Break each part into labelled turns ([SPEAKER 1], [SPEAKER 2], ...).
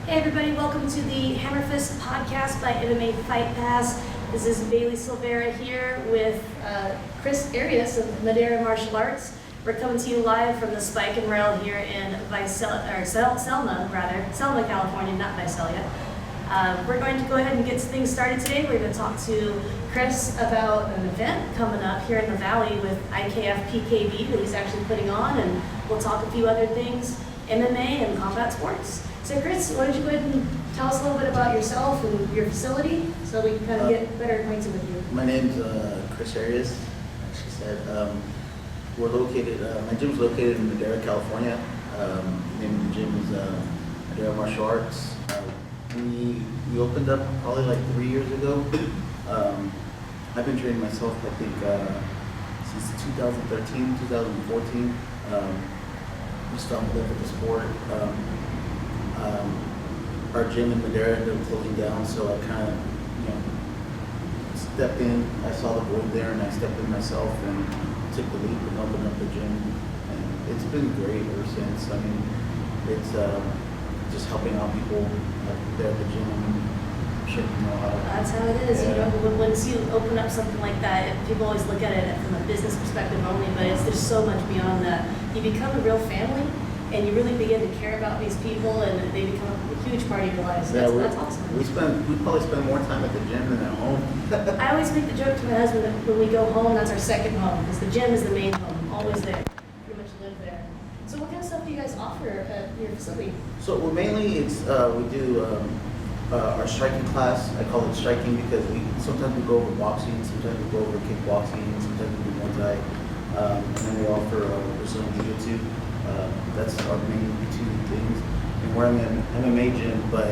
[SPEAKER 1] Hey everybody, welcome to the HammerFist podcast by MMA Fight Pass. This is Bailey Silveira here with Chris Arias of Madera Martial Arts. We're coming to you live from the Spike and Rail here in Selma, California, not Visalia. We're going to go ahead and get things started today. We're going to talk to Chris about an event coming up here in the Valley with IKF-PKB that he's actually putting on, and we'll talk a few other things, MMA and combat sports. So Chris, why don't you go ahead and tell us a little bit about yourself and your facility so we can kind of get better acquainted with you.
[SPEAKER 2] My name's Chris Arias, like she said. We're located, my gym's located in Madera, California. The name of the gym is Madera Martial Arts. We opened up probably like 3 years ago. I've been training myself, I think, since 2013, 2014. Just fell in love with the sport. Our gym in Madera ended up closing down, so I kind of, stepped in. I saw the void there, and I stepped in myself and took the leap and opened up the gym. And it's been great ever since. I mean, it's just helping out people there at the gym. I'm sure you know how.
[SPEAKER 1] That's how it is.
[SPEAKER 2] Yeah.
[SPEAKER 1] Once you open up something like that, people always look at it from a business perspective only, but there's so much beyond that. You become a real family. And you really begin to care about these people, and they become a huge part of your life. So that's awesome.
[SPEAKER 2] We probably spend more time at the gym than at home.
[SPEAKER 1] I always make the joke to my husband that when we go home, that's our second home, because the gym is the main home, always there. Pretty much live there. So what kind of stuff do you guys offer at your facility?
[SPEAKER 2] So we do our striking class. I call it striking because sometimes we go over boxing, sometimes we go over kickboxing, sometimes we do Muay Thai, and then we offer Brazilian Jiu-Jitsu. That's our main two things. And we're in an MMA gym, but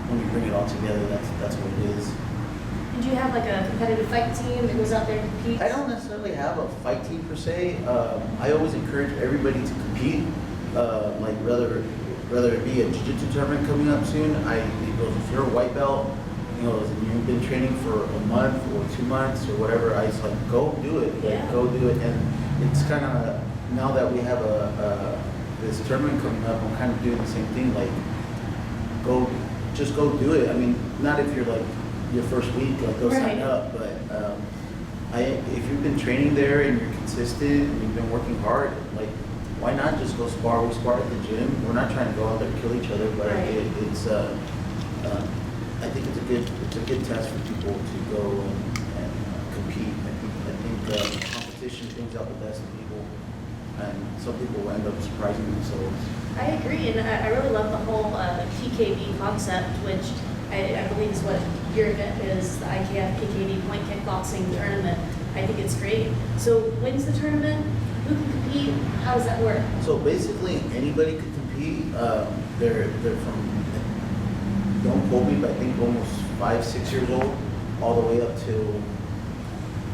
[SPEAKER 2] when we bring it all together, that's what it is.
[SPEAKER 1] And do you have like a competitive fight team that goes out there and competes?
[SPEAKER 2] I don't necessarily have a fight team per se. I always encourage everybody to compete. Like whether it be a jiu-jitsu tournament coming up soon, if you're a white belt, and you've been training for a month or 2 months or whatever, I just like go do it. Go do it. And it's kind of, now that we have this tournament coming up, I'm kind of doing the same thing. Like, just go do it. I mean, not if you're like your first week, like go sign up. But if you've been training there and you're consistent and you've been working hard, like, why not just go spar? We spar at the gym. We're not trying to go out there and kill each other, but it's I think it's a good test for people to go and compete. I think competition brings out the best in people. And some people will end up surprising themselves. I
[SPEAKER 1] agree, and I really love the whole PKB concept, which I believe is what your event is, the IKF-PKB Point Kickboxing Tournament. I think it's great. So when's the tournament? Who can compete? How does that work?
[SPEAKER 2] So basically anybody can compete. They're from, don't quote me, but I think almost 5-6 years old, all the way up to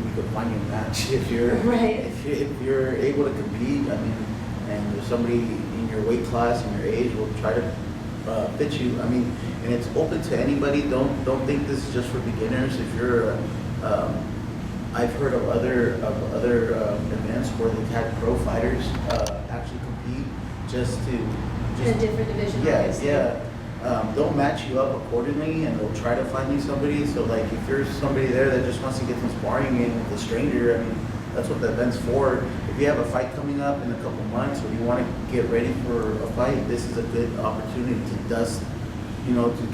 [SPEAKER 2] you could find your match if you're if you're able to compete. I mean, and there's somebody in your weight class and your age will try to fit you. I mean, and it's open to anybody. Don't think this is just for beginners. If you're, I've heard of other events where they've had pro fighters actually compete just
[SPEAKER 1] in a different division.
[SPEAKER 2] Yeah. They'll match you up accordingly, and they'll try to find you somebody. So like if there's somebody there that just wants to get some sparring in with a stranger, I mean, that's what the event's for. If you have a fight coming up in a couple months, or you want to get ready for a fight, this is a good opportunity to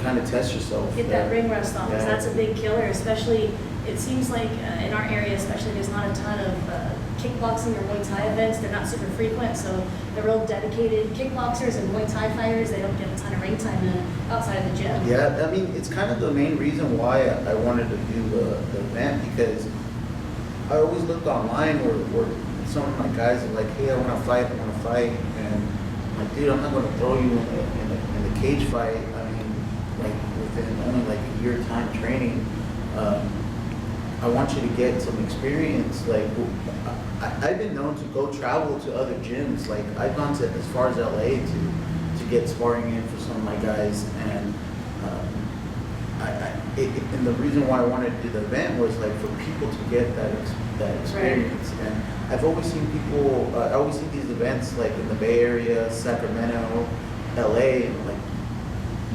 [SPEAKER 2] kind of test yourself.
[SPEAKER 1] Get that ring rust on, because that's a big killer, especially, it seems like in our area especially, there's not a ton of kickboxing or Muay Thai events. They're not super frequent, so the real dedicated kickboxers and Muay Thai fighters, they don't get a ton of ring time outside of the gym.
[SPEAKER 2] Yeah, I mean, it's kind of the main reason why I wanted to do the event, because I always looked online where some of my guys are like, hey, I want to fight, and I'm like, dude, I'm not going to throw you in the cage fight. I mean, like within only like a year time training. I want you to get some experience. Like, I've been known to go travel to other gyms. Like, I've gone to as far as LA to get sparring in for some of my guys, and and the reason why I wanted to do the event was like for people to get that experience. Right. And I've always seen people. I always see these events like in the Bay Area, Sacramento, LA, and like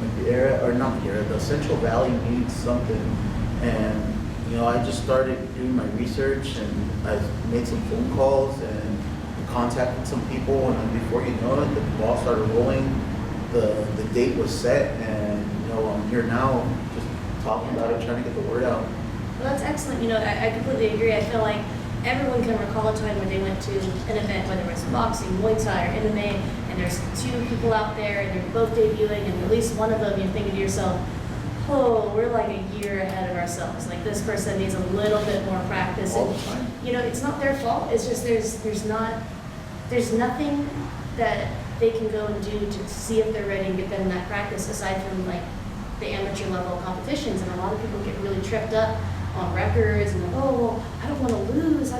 [SPEAKER 2] Madera, or not Madera, the Central Valley needs something. And, you know, I just started doing my research and I made some phone calls and contacted some people, and then before you know it, the ball started rolling. The date was set, and you know, I'm here now just talking about it, trying to get the word out.
[SPEAKER 1] Well, that's excellent. You know, I completely agree. I feel like everyone can recall a time when they went to an event, whether it was boxing, Muay Thai, or MMA, and there's two people out there, and they're both debuting, and at least one of them, you're thinking to yourself, oh, we're like a year ahead of ourselves. Like, this person needs a little bit more practice.
[SPEAKER 2] All the time.
[SPEAKER 1] You know, it's not their fault. It's just there's nothing that they can go and do to see if they're ready and get them in that practice, aside from like the amateur level competitions. And a lot of people get really tripped up on records and oh, well, I don't want to lose.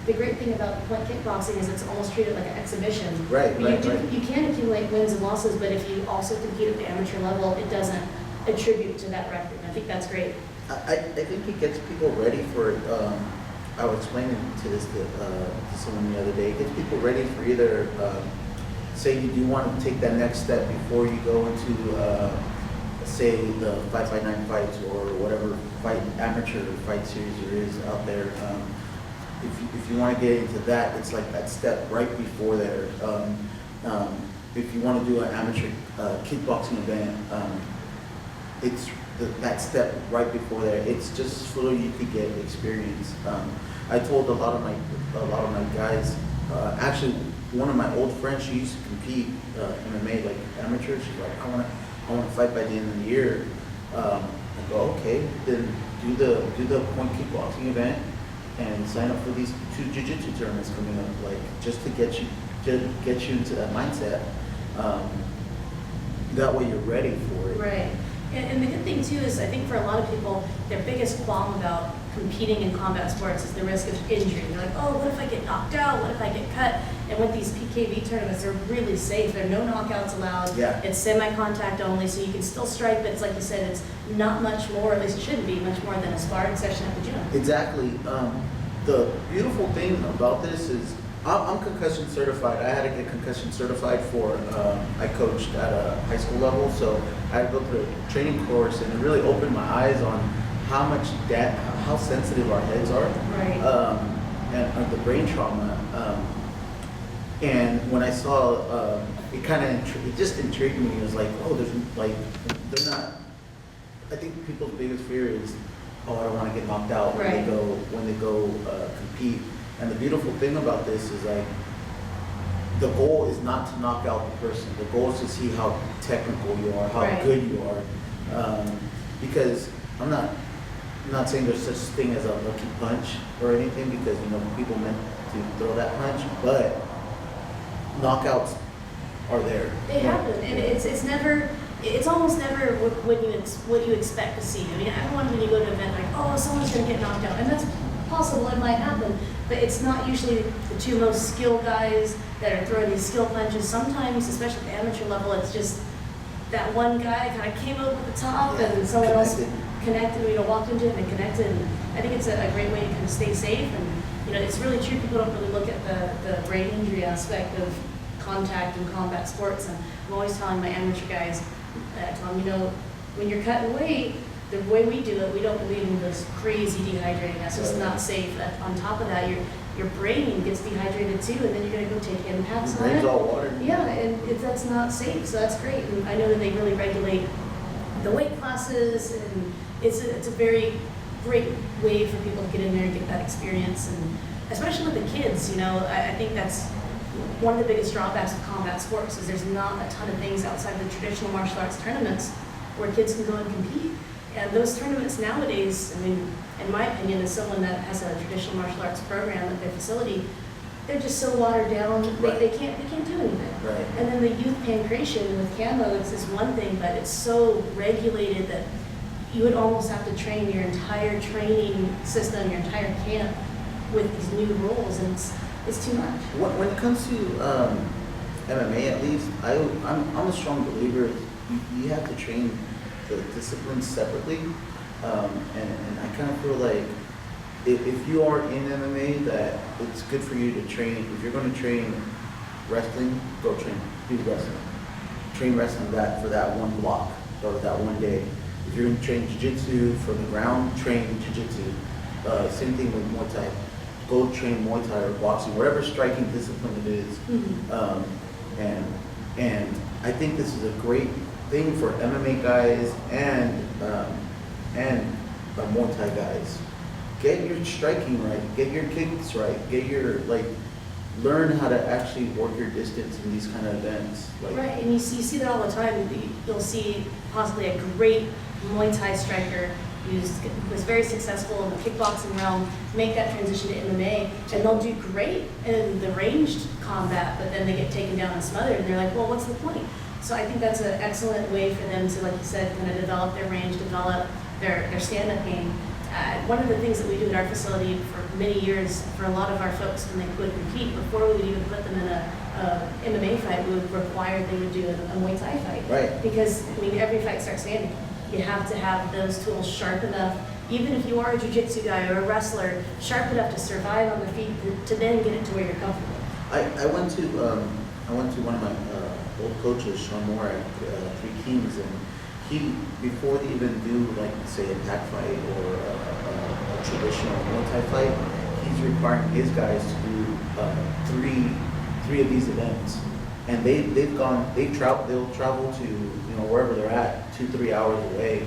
[SPEAKER 1] The great thing about point kickboxing is it's almost treated like an exhibition.
[SPEAKER 2] Right.
[SPEAKER 1] You can accumulate wins and losses, but if you also compete at the amateur level, it doesn't attribute to that record. And I think that's great.
[SPEAKER 2] I think it gets people ready for. I was explaining to someone the other day. It gets people ready for either, say you do want to take that next step before you go into, say, the 5-5-9 fights or whatever amateur fight series there is out there. If you want to get into that, it's like that step right before there. If you want to do an amateur kickboxing event, it's that step right before there. It's just so you could get experience. I told a lot of my guys. Actually, one of my old friends, she used to compete MMA like amateur. She's like, I want to fight by the end of the year. I go, okay, then do the point kickboxing event and sign up for these 2 jiu-jitsu tournaments coming up, like just to get you into that mindset. That way you're ready for it.
[SPEAKER 1] Right. And the good thing too is I think for a lot of people, their biggest qualm about competing in combat sports is the risk of injury. They're like, oh, what if I get knocked out? What if I get cut? And with these PKV tournaments, they're really safe. There are no knockouts allowed.
[SPEAKER 2] Yeah.
[SPEAKER 1] It's semi-contact only, so you can still strike, but it's like you said, it's not much more, at least it shouldn't be, much more than a sparring session at the gym.
[SPEAKER 2] Exactly. The beautiful thing about this is I'm concussion certified. I had to get concussion certified for, I coached at a high school level, so I had to go through a training course, and it really opened my eyes on how sensitive our heads are.
[SPEAKER 1] Right.
[SPEAKER 2] And the brain trauma. And when I saw, it just intrigued me. It was like, oh, they're not, I think people's biggest fear is, oh, I don't want to get knocked out when
[SPEAKER 1] Right.
[SPEAKER 2] they go compete. And the beautiful thing about this is like, the goal is not to knock out the person. The goal is to see how technical you are, how
[SPEAKER 1] Right.
[SPEAKER 2] good you are. Because I'm not saying there's such thing as a lucky punch or anything, because you know people meant to throw that punch, but knockouts are there.
[SPEAKER 1] They happen, and it's almost never what you expect to see. I mean, everyone, when you go to an event, like, oh, someone's going to get knocked out, and that's possible, it might happen, but it's not usually the two most skilled guys that are throwing these skill punches. Sometimes, especially at the amateur level, it's just that one guy kind of came over the top, and someone else connected, walked into it and connected. And I think it's a great way to kind of stay safe. And it's really true. People don't really look at the brain injury aspect of contact and combat sports. And I'm always telling my amateur guys, I tell them, when you're cutting weight, the way we do it, we don't believe in this crazy dehydrating. That's just not safe. On top of that, your brain gets dehydrated too, and then you're going to go take impacts on it.
[SPEAKER 2] Brain's all water.
[SPEAKER 1] Yeah, and that's not safe. So that's great. And I know that they really regulate the weight classes, and it's a very great way for people to get in there and get that experience, and especially with the kids. I think that's one of the biggest drawbacks of combat sports is there's not a ton of things outside the traditional martial arts tournaments where kids can go and compete. And those tournaments nowadays, I mean, in my opinion, as someone that has a traditional martial arts program at their facility, they're just so watered down. They can't do anything.
[SPEAKER 2] Right. And
[SPEAKER 1] then the youth pancreation with camo is one thing, but it's so regulated that you would almost have to train your entire training system, your entire camp with these new rules, and it's too much.
[SPEAKER 2] When it comes to MMA, at least, I'm a strong believer. You have to train the disciplines separately, and I kind of feel like if you are in MMA, that it's good for you to train. If you're going to train wrestling, go do wrestling. Train wrestling for that one block. or that one day. If you're going to train jiu-jitsu from the ground, train jiu-jitsu. Same thing with Muay Thai. Go train Muay Thai or boxing, whatever striking discipline it is. And I think this is a great thing for MMA guys and Muay Thai guys. Get your striking right, get your kicks right, get your learn how to actually work your distance in these kind of events.
[SPEAKER 1] Right, and you see that all the time. You'll see possibly a great Muay Thai striker who was very successful in the kickboxing realm, make that transition to MMA, and they'll do great in the ranged combat, but then they get taken down and smothered, and they're like, well, what's the point? So I think that's an excellent way for them to, like you said, kind of develop their range, develop their stand-up game. One of the things that we do at our facility for many years, for a lot of our folks when they would compete, before we would even put them in a MMA fight, we would require they would do a Muay Thai fight.
[SPEAKER 2] Right.
[SPEAKER 1] Because, I mean, every fight starts standing. You have to have those tools sharp enough, even if you are a jiu-jitsu guy or a wrestler, sharp enough to survive on the feet to then get it to where you're comfortable.
[SPEAKER 2] I went to one of my old coaches, Sean Moore at Three Kings, and he, before they even do say a pack fight or a traditional Muay Thai fight, he's requiring his guys to do three of these events, and they'll travel to wherever they're at, 2-3 hours away,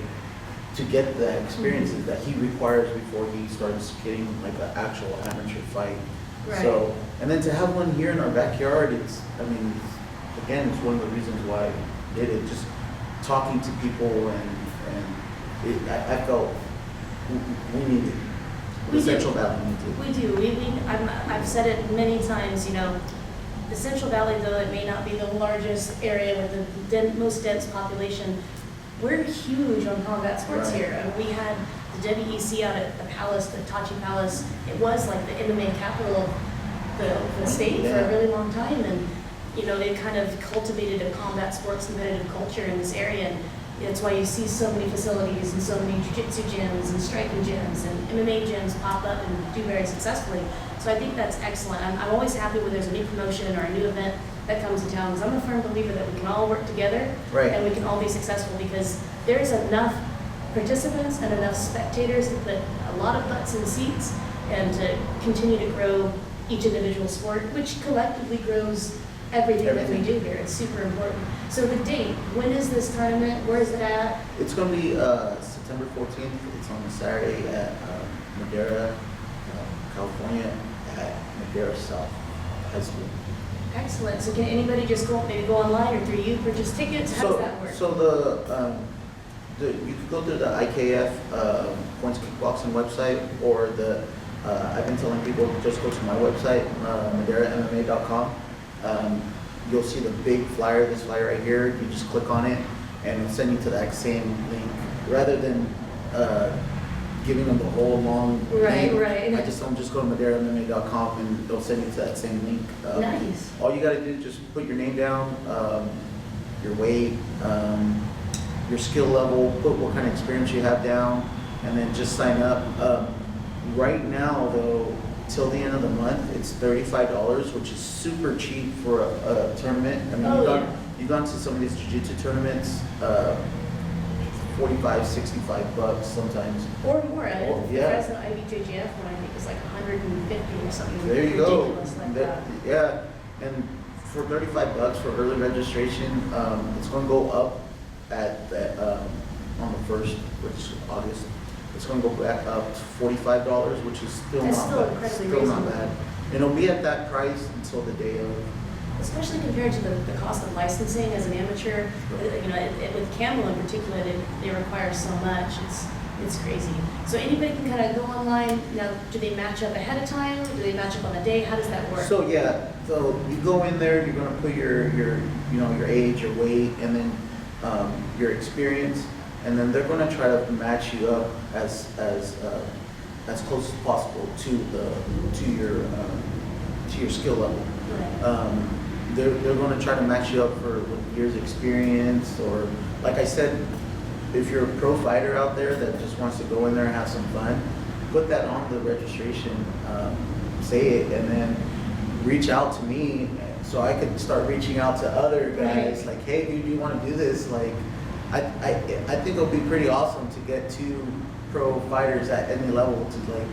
[SPEAKER 2] to get the experiences that he requires before he starts getting an actual amateur fight.
[SPEAKER 1] Right.
[SPEAKER 2] So, and then to have one here in our backyard, it's one of the reasons why I did it. Just talking to people, I felt we needed it. The Central Valley needs it.
[SPEAKER 1] We do. I've said it many times, the Central Valley, though it may not be the largest area with the most dense population, we're huge on combat sports
[SPEAKER 2] Right.
[SPEAKER 1] here. We had the WEC out at the Palace, the Tachi Palace. It was like the MMA capital of the state for a really long time, and they kind of cultivated a combat sports competitive culture in this area. And that's why you see so many facilities and so many jiu-jitsu gyms and striking gyms and MMA gyms pop up and do very successfully. So I think that's excellent. I'm always happy when there's a new promotion or a new event that comes to town, because I'm a firm believer that we can all work together
[SPEAKER 2] Right.
[SPEAKER 1] and we can all be successful, because there's enough participants and enough spectators to put a lot of butts in seats and to continue to grow each individual sport, which collectively grows everything that we do here. It's super important. So the date, when is this tournament? Where is it at?
[SPEAKER 2] It's going to be September 14th. It's on a Saturday at Madera, California, at Madera South High School.
[SPEAKER 1] Excellent. So can anybody just go online or through you purchase tickets? How does that work?
[SPEAKER 2] So you could go through the IKF Points Kickboxing website, or I've been telling people just go to my website, MaderaMMA.com. You'll see the big flyer, this flyer right here. You just click on it, and it'll send you to that same link. Rather than giving them the whole long
[SPEAKER 1] Right.
[SPEAKER 2] I just tell them just go to MaderaMMA.com, and they'll send you to that same link.
[SPEAKER 1] Nice.
[SPEAKER 2] All you got to do is just put your name down, your weight, your skill level, put what kind of experience you have down, and then just sign up. Right now, though, till the end of the month, it's $35, which is super cheap for a tournament. I mean, you've gone to some of these jiu-jitsu tournaments, $45, $65 sometimes.
[SPEAKER 1] Or more.
[SPEAKER 2] Yeah.
[SPEAKER 1] Fresno IBJJF one, I think, is like $150 or something.
[SPEAKER 2] There you go.
[SPEAKER 1] Ridiculous like that.
[SPEAKER 2] Yeah, and for $35 for early registration, it's going to go up on the 1st, which is August. It's going to go back up to $45, which is still
[SPEAKER 1] That's
[SPEAKER 2] not
[SPEAKER 1] still
[SPEAKER 2] bad.
[SPEAKER 1] incredibly
[SPEAKER 2] Still not
[SPEAKER 1] reasonable.
[SPEAKER 2] bad. And it'll be at that price until the day of.
[SPEAKER 1] Especially compared to the cost of licensing as an amateur, with Camo in particular, they require so much. It's crazy. So anybody can kind of go online. Now, do they match up ahead of time? Do they match up on the day? How does that work?
[SPEAKER 2] So yeah, so you go in there, you're going to put your age, your weight, and then your experience, and then they're going to try to match you up as close as possible to your skill level.
[SPEAKER 1] Right.
[SPEAKER 2] They're going to try to match you up for years experience, or like I said, if you're a pro fighter out there that just wants to go in there and have some fun, put that on the registration, say it, and then reach out to me so I could start reaching out to other guys.
[SPEAKER 1] Right.
[SPEAKER 2] Like, hey, dude, you want to do this? Like, I think it'll be pretty awesome to get 2 pro fighters at any level to like.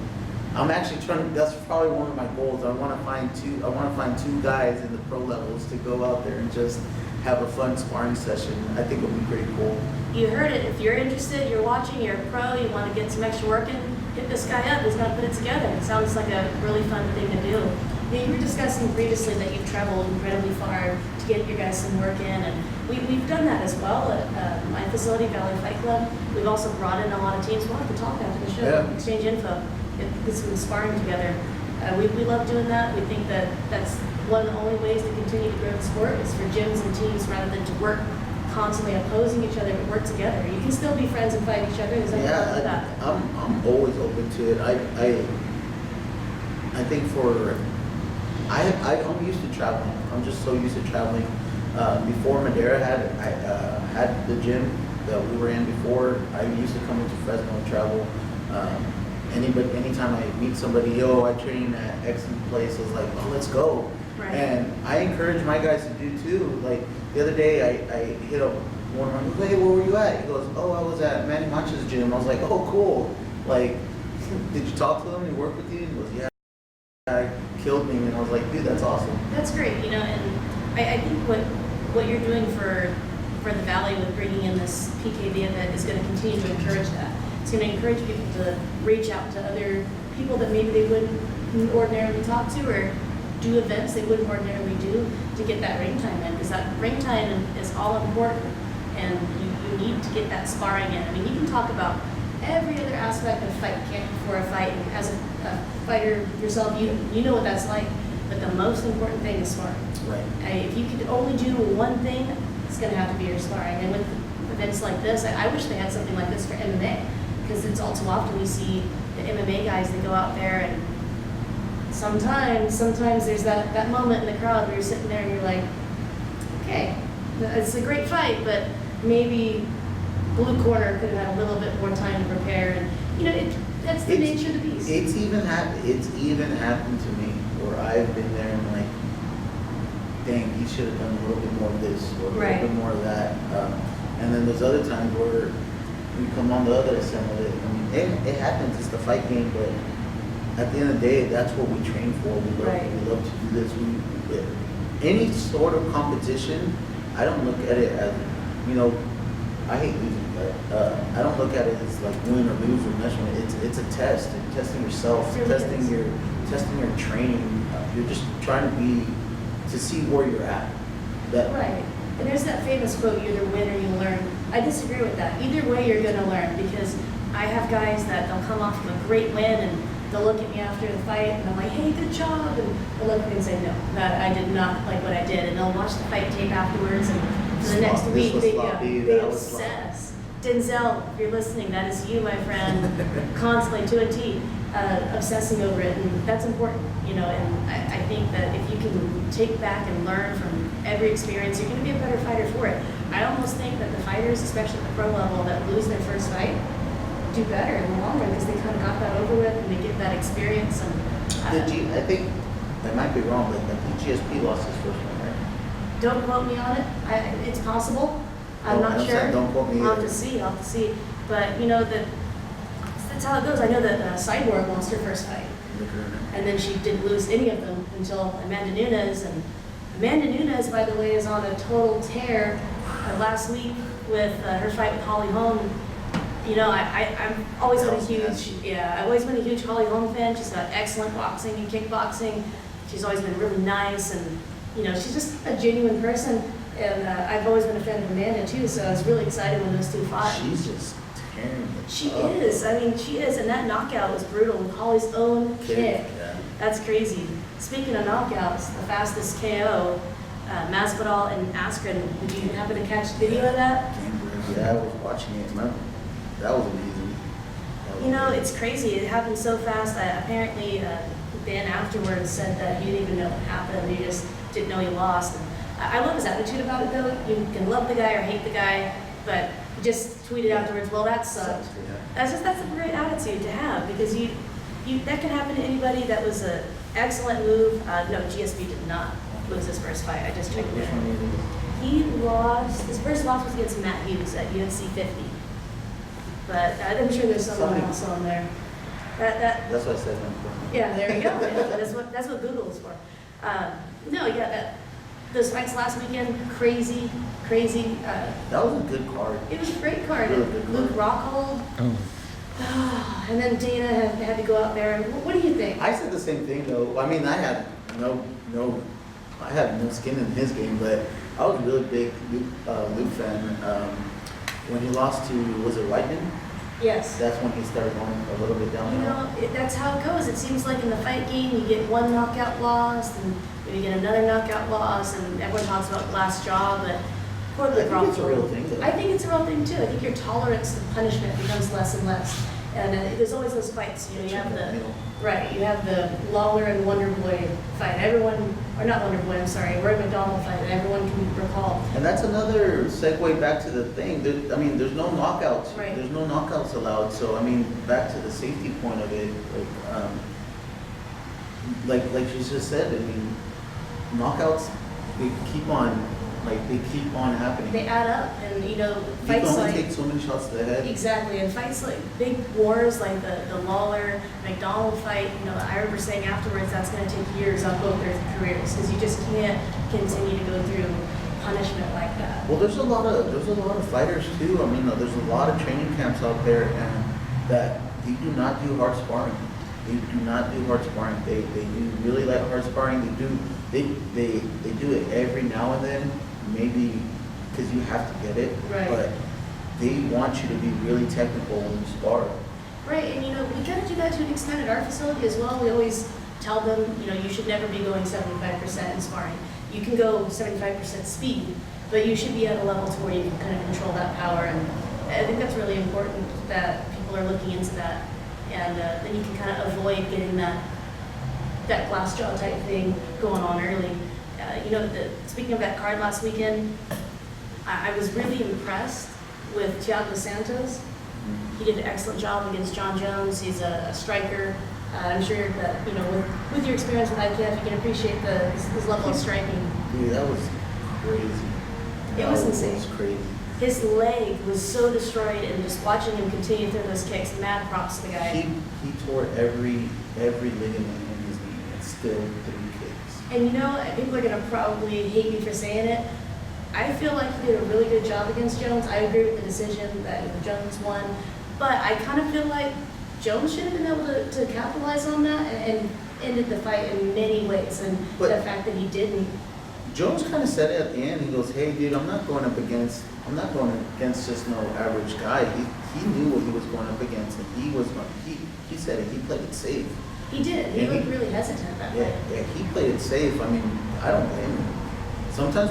[SPEAKER 2] I'm actually trying. That's probably one of my goals. I want to find two guys in the pro levels to go out there and just have a fun sparring session. I think it'll be pretty cool.
[SPEAKER 1] You heard it. If you're interested, you're watching, you're a pro, you want to get some extra work in, hit this guy up. He's going to put it together. It sounds like a really fun thing to do. You were discussing previously that you've traveled incredibly far to get your guys some work in, and we've done that as well at my facility, Valley Fight Club. We've also brought in a lot of teams. We'll have to talk after the show,
[SPEAKER 2] Yeah.
[SPEAKER 1] exchange info, get some sparring together. We love doing that. We think that that's one of the only ways to continue to grow the sport is for gyms and teams rather than to work constantly opposing each other, but work together. You can still be friends and fight each other. There's nothing wrong with that.
[SPEAKER 2] I'm always open to it. I think I'm used to traveling. I'm just so used to traveling. Before Madera had the gym that we were in before, I used to come into Fresno and travel. Anytime I meet somebody, I train at X place, I was like, oh, let's go.
[SPEAKER 1] Right.
[SPEAKER 2] And I encourage my guys to do too. Like the other day, I hit up one of them. Hey, where were you at? He goes, oh, I was at Manny Mancha's gym. I was like, oh, cool. Like, did you talk to him? He worked with you? He goes, yeah. Guy killed me, and I was like, dude, that's awesome.
[SPEAKER 1] That's great, and I think what you're doing for the Valley with bringing in this PKV event is going to continue to encourage that. It's going to encourage people to reach out to other people that maybe they wouldn't ordinarily talk to, or do events they wouldn't ordinarily do to get that ring time in, because that ring time is all important, and you need to get that sparring in. I mean, you can talk about every other aspect of fight camp before a fight, and as a fighter yourself, you know what that's like, but the most important thing is sparring.
[SPEAKER 2] Right.
[SPEAKER 1] If you could only do one thing, it's going to have to be your sparring. And with events like this, I wish they had something like this for MMA, because it's all too often we see the MMA guys that go out there, and sometimes there's that moment in the crowd where you're sitting there and you're like, okay, it's a great fight, but maybe blue corner could have had a little bit more time to prepare, and that's the nature of the beast.
[SPEAKER 2] It's even happened to me where I've been there and like, dang, he should have done a little bit more of this or a little bit more of that. And then there's other times where we come on the other side of it. I mean, it happens. It's the fight game, but at the end of the day, that's what we train for. We love to do this. Any sort of competition, I don't look at it as, I hate losing, but I don't look at it as like win or lose or measurement. It's a test. You're testing yourself,
[SPEAKER 1] really
[SPEAKER 2] testing your training. You're just trying to see where you're at.
[SPEAKER 1] Right. And there's that famous quote, you either win or you learn. I disagree with that. Either way, you're going to learn, because I have guys that they'll come off of a great win and they'll look at me after the fight and I'm like, hey, good job. And they'll look at me and say, no, that I did not like what I did. And they'll watch the fight tape afterwards, and for the next week they obsess. Denzel, if you're listening, that is you, my friend, constantly to a T, obsessing over it, and that's important, and I think that if you can take back and learn from every experience, you're going to be a better fighter for it. I almost think that the fighters, especially at the pro level, that lose their first fight, do better in the long run, because they kind of got that over with and they get that experience. And
[SPEAKER 2] I think, I might be wrong, but I think GSP lost his first one, right?
[SPEAKER 1] Don't quote me on it. It's possible. I'm not sure.
[SPEAKER 2] Don't quote me.
[SPEAKER 1] I'll have to see. But that's how it goes. I know that Cyborg lost her first fight, and then she didn't lose any of them until Amanda Nunes. And Amanda Nunes, by the way, is on a total tear last week with her fight with Holly Holm. I've always been I've always been a huge Holly Holm fan. She's got excellent boxing and kickboxing. She's always been really nice, and she's just a genuine person. And I've always been a fan of Amanda too, so I was really excited when those two fought.
[SPEAKER 2] She's just tearing it
[SPEAKER 1] She
[SPEAKER 2] up.
[SPEAKER 1] is. I mean, she is. And that knockout was brutal with Holly's own kick.
[SPEAKER 2] Yeah.
[SPEAKER 1] That's crazy. Speaking of knockouts, the fastest KO, Masvidal and Askren. Did you happen to catch the video of that?
[SPEAKER 2] Yeah, I was watching it. That was amazing.
[SPEAKER 1] It's crazy. It happened so fast. Apparently, Ben afterwards said that he didn't even know what happened. He just didn't know he lost. And I love his attitude about it, though. You can love the guy or hate the guy, but he just tweeted afterwards, well, that sucked.
[SPEAKER 2] Yeah.
[SPEAKER 1] That's a great attitude to have, because that can happen to anybody. That was an excellent move. No, GSP did not lose his first fight. I just checked
[SPEAKER 2] Which
[SPEAKER 1] it.
[SPEAKER 2] one is it?
[SPEAKER 1] He lost, his first loss was against Matt Hughes at UFC 50. But I'm sure there's someone else on there.
[SPEAKER 2] That's what I said.
[SPEAKER 1] Yeah, there you go. Yeah, that's what Google is for. No, yeah, those fights last weekend, crazy.
[SPEAKER 2] That was a good card.
[SPEAKER 1] It was a great card.
[SPEAKER 2] Really good
[SPEAKER 1] Luke
[SPEAKER 2] card.
[SPEAKER 1] Rockhold. Oh. And then Dana had to go out there. What do you think?
[SPEAKER 2] I said the same thing though. I mean, I had no skin in his game, but I was a really big Luke fan. When he lost to, was it Whiteman?
[SPEAKER 1] Yes.
[SPEAKER 2] That's when he started going a little bit downhill.
[SPEAKER 1] That's how it goes. It seems like in the fight game, you get one knockout loss, and you get another knockout loss, and everyone talks about glass jaw, but poor Luke Rockhold.
[SPEAKER 2] I think it's a real thing, though.
[SPEAKER 1] I think it's a real thing, too. I think your tolerance to punishment becomes less and less. And there's always those fights, you have you have the Lawler and Wonder Boy fight. Or not Wonder Boy, I'm sorry, Roy McDonald fight that everyone can recall.
[SPEAKER 2] And that's another segue back to the thing. There's no knockouts.
[SPEAKER 1] Right.
[SPEAKER 2] There's no knockouts allowed. So, I mean, back to the safety point of it, like you just said, I mean, knockouts, they keep on happening.
[SPEAKER 1] They add up, and
[SPEAKER 2] You
[SPEAKER 1] fights
[SPEAKER 2] can only
[SPEAKER 1] like
[SPEAKER 2] take so many shots to the head.
[SPEAKER 1] exactly, and fights like big wars like the Lawler McDonald fight. I remember saying afterwards that's going to take years on both their careers because you just can't continue to go through punishment like that.
[SPEAKER 2] Well, there's a lot of fighters too. I mean, there's a lot of training camps out there, and that they do not do hard sparring. They do not do hard sparring. They do really like hard sparring. They do it every now and then, maybe because you have to get it.
[SPEAKER 1] Right.
[SPEAKER 2] But they want you to be really technical when you spar.
[SPEAKER 1] Right, and we try to do that to an extent at our facility as well. We always tell them, you should never be going 75% in sparring. You can go 75% speed, but you should be at a level to where you can kind of control that power. And I think that's really important that people are looking into that. And then you can kind of avoid getting that glass jaw type thing going on early. Speaking of that card last weekend, I was really impressed with Thiago Santos. He did an excellent job against John Jones. He's a striker. I'm sure that, with your experience with IKF, you can appreciate his level of striking.
[SPEAKER 2] Dude, that was crazy.
[SPEAKER 1] It was insane.
[SPEAKER 2] It was crazy.
[SPEAKER 1] His leg was so destroyed, and just watching him continue through those kicks, mad props to the guy.
[SPEAKER 2] He tore every ligament in his knee and still threw kicks.
[SPEAKER 1] And people are going to probably hate me for saying it. I feel like he did a really good job against Jones. I agree with the decision that Jones won. But I kind of feel like Jones should have been able to capitalize on that and ended the fight in many ways. And the fact that he didn't.
[SPEAKER 2] Jones kind of said it at the end. He goes, "Hey, dude, I'm not going against just no average guy." He knew what he was going up against, and he said it. He played it safe.
[SPEAKER 1] He did. He looked really hesitant that way.
[SPEAKER 2] Yeah, he played it safe. I mean, I don't blame him. Sometimes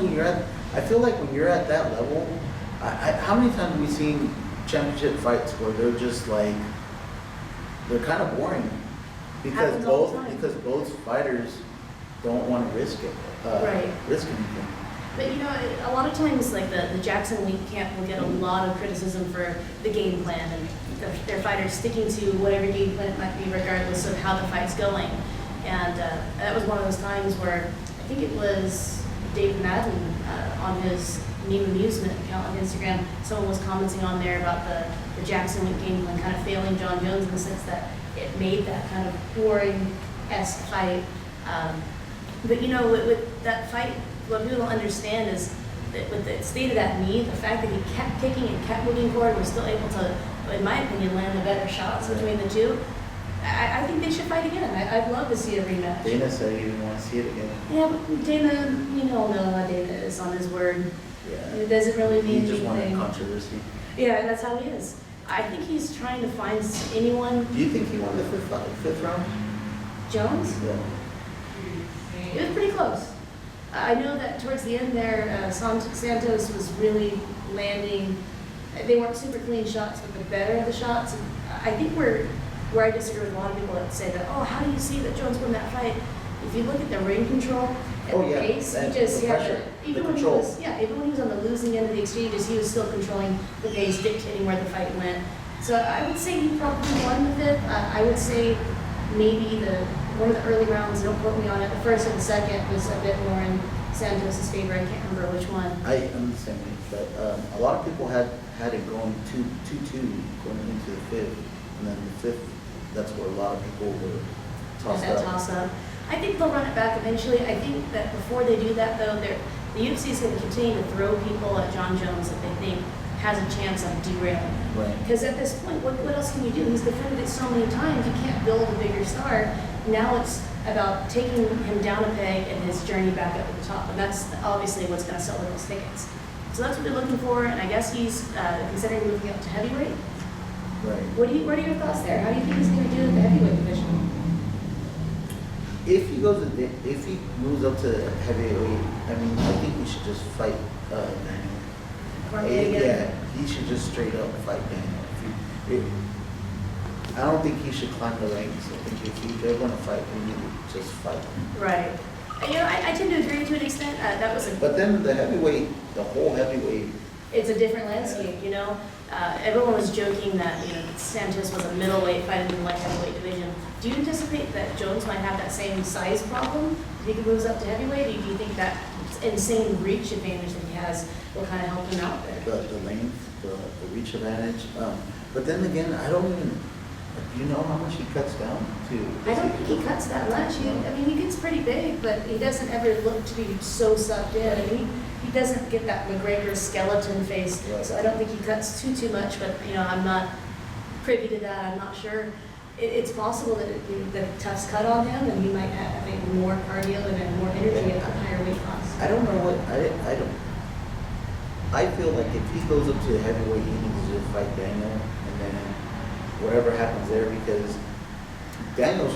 [SPEAKER 2] I feel like when you're at that level, how many times have we seen championship fights where they're just like, they're kind of boring because both fighters don't want to risk it. Risk anything.
[SPEAKER 1] But a lot of times, like the Jackson Wink camp will get a lot of criticism for the game plan and their fighters sticking to whatever game plan it might be, regardless of how the fight's going. And that was one of those times where I think it was Dave Madden on his Meme Amusement account on Instagram. Someone was commenting on there about the Jackson Wink game plan kind of failing John Jones in the sense that it made that kind of boring-esque fight. But with that fight, what people don't understand is that with the state of that knee, the fact that he kept kicking and kept moving forward, was still able to, in my opinion, land the better shots between the two. I think they should fight again. I'd love to see a rematch.
[SPEAKER 2] Dana said he didn't want to see it again.
[SPEAKER 1] Yeah, but Dana, all know how Dana is on his word.
[SPEAKER 2] Yeah.
[SPEAKER 1] It doesn't really mean anything.
[SPEAKER 2] He just wanted controversy.
[SPEAKER 1] Yeah, that's how he is. I think he's trying to find anyone.
[SPEAKER 2] Do you think he won the fifth round?
[SPEAKER 1] Jones?
[SPEAKER 2] Yeah.
[SPEAKER 1] It was pretty close. I know that towards the end there, Santos was really landing. They weren't super clean shots, but the better of the shots. I think where I disagree with a lot of people that say that, how do you see that Jones won that fight? If you look at the ring control and the pace, he just even when he was on the losing end of the exchanges, he was still controlling the pace, dictating where the fight went. So I would say he probably won the fifth. I would say maybe one of the early rounds, don't quote me on it, the first or the second was a bit more Santos' favor. I can't remember which one.
[SPEAKER 2] I'm the same way, but a lot of people had it going 2-2 going into the fifth, and then the fifth, that's where a lot of people were tossed
[SPEAKER 1] That
[SPEAKER 2] up.
[SPEAKER 1] toss up. I think they'll run it back eventually. I think that before they do that, though, the UFC is going to continue to throw people at John Jones that they think has a chance of derailing.
[SPEAKER 2] Right.
[SPEAKER 1] Because at this point, what else can you do? He's defended it so many times, you can't build a bigger star. Now it's about taking him down a peg and his journey back up to the top. And that's obviously what's going to sell the most tickets. So that's what they're looking for, and I guess he's considering moving up to heavyweight.
[SPEAKER 2] Right.
[SPEAKER 1] What are your thoughts there? How do you think he's going to do in the heavyweight division?
[SPEAKER 2] If he moves up to heavyweight, I mean, I think he should just fight Daniel. Yeah, he should just straight up fight Daniel. I don't think he should climb the ranks. I think if they're going to fight, they need to just fight him.
[SPEAKER 1] Right. I tend to agree to an extent. That was
[SPEAKER 2] But then the heavyweight, the whole heavyweight.
[SPEAKER 1] It's a different landscape, Everyone was joking that, Santos was a middleweight fighter in the light heavyweight division. Do you anticipate that Jones might have that same size problem if he moves up to heavyweight? Or do you think that insane reach advantage that he has will kind of help him out there?
[SPEAKER 2] The length, the reach advantage. But then again, I don't even. Do you know how much he cuts down to?
[SPEAKER 1] I don't think he cuts that much. He gets pretty big, but he doesn't ever look to be so sucked in. He doesn't get that McGregor skeleton face,
[SPEAKER 2] Right.
[SPEAKER 1] So I don't think he cuts too much. But I'm not privy to that. I'm not sure. It's possible that the tough's cut on him, and he might have more cardio and more energy at a higher weight class.
[SPEAKER 2] I don't know what I don't. I feel like if he goes up to the heavyweight, he needs to just fight Daniel, and then whatever happens there, because Daniel,